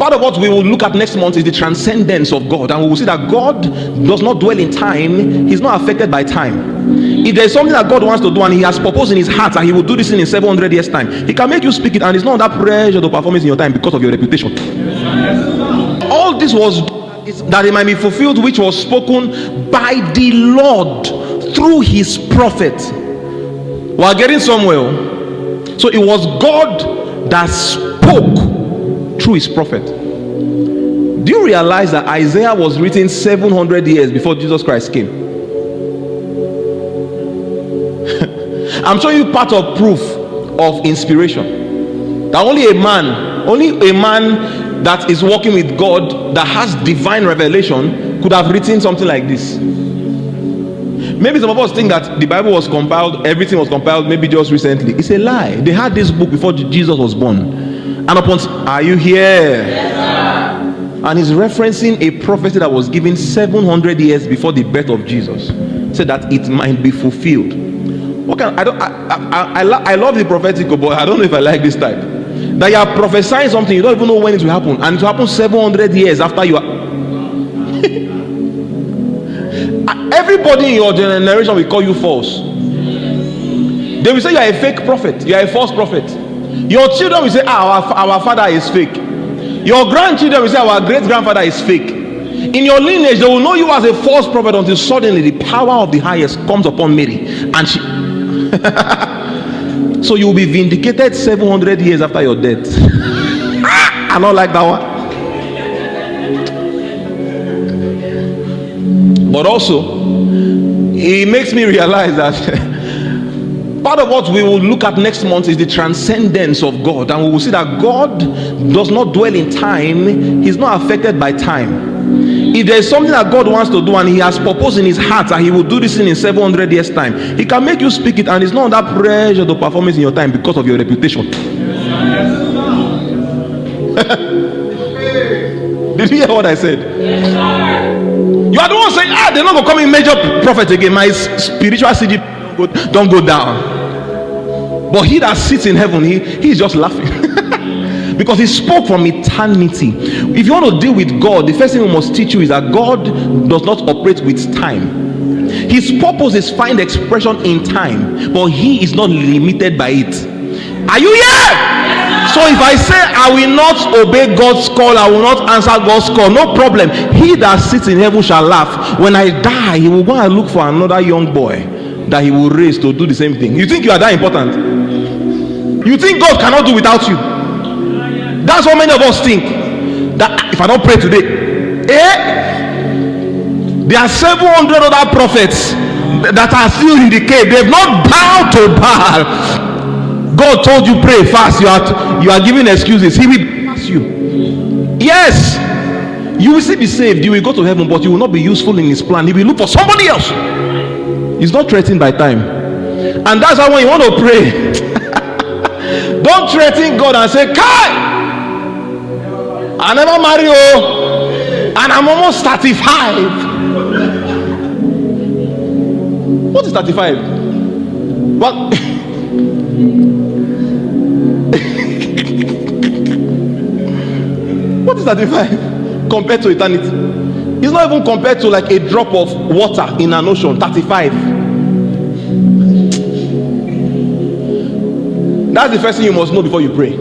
Part of what we will look at next month is the transcendence of God, and we will see that God does not dwell in time. He's not affected by time. If there's something that God wants to do and he has purposed in his heart and he will do this in 700 years time, he can make you speak it, and it's not under pressure to perform it in your time because of your reputation. All this was that it might be fulfilled which was spoken by the Lord through his prophet. We are getting somewhere. So it was God that spoke through his prophet. Do you realize that Isaiah was written 700 years before Jesus Christ came? I'm showing you part of proof of inspiration. That only a man that is working with God, that has divine revelation, could have written something like this. Maybe some of us think that the Bible was compiled, everything was compiled maybe just recently. It's a lie. They had this book before Jesus was born. And upon, are you here? Yes, sir. And he's referencing a prophecy that was given 700 years before the birth of Jesus, so that it might be fulfilled. I love the prophetic, but I don't know if I like this type. That you are prophesying something, you don't even know when it will happen, and it will happen 700 years after you are. Everybody in your generation will call you false. They will say you are a fake prophet, you are a false prophet. Your children will say, our father is fake. Your grandchildren will say, our great grandfather is fake. In your lineage, they will know you as a false prophet until suddenly the power of the highest comes upon Mary, and she so you will be vindicated 700 years after your death. I don't like that one. But also, it makes me realize that part of what we will look at next month is the transcendence of God, and we will see that God does not dwell in time. He's not affected by time. If there is something that God wants to do and he has purposed in his heart that he will do this in 700 years time, he can make you speak it, and it's not under pressure to perform it in your time because of your reputation. Did you hear what I said? Yes, you are the one saying, they're not going to come in major prophet again. My spiritual CG don't go down. But he that sits in heaven, he's just laughing. Because he spoke from eternity. If you want to deal with God, the first thing we must teach you is that God does not operate with time. His purpose is find expression in time, but he is not limited by it. Are you here? So if I say I will not obey God's call, I will not answer God's call, no problem. He that sits in heaven shall laugh. When I die, he will go and look for another young boy that he will raise to do the same thing. You think you are that important? You think God cannot do without you? That's what many of us think. That if I don't pray today, there are 700 other prophets that are still in the cave. They've not bowed to Baal. God told you pray fast. You are giving excuses. He will pass you. Yes, you will still be saved. You will go to heaven, but you will not be useful in his plan. He will look for somebody else. He's not threatened by time. And that's why when you want to pray, don't threaten God and say, Kai, I never marry you, and I'm almost 35. What is 35? What? What is 35 compared to eternity? It's not even compared to like a drop of water in an ocean. 35. That's the first thing you must know before you pray.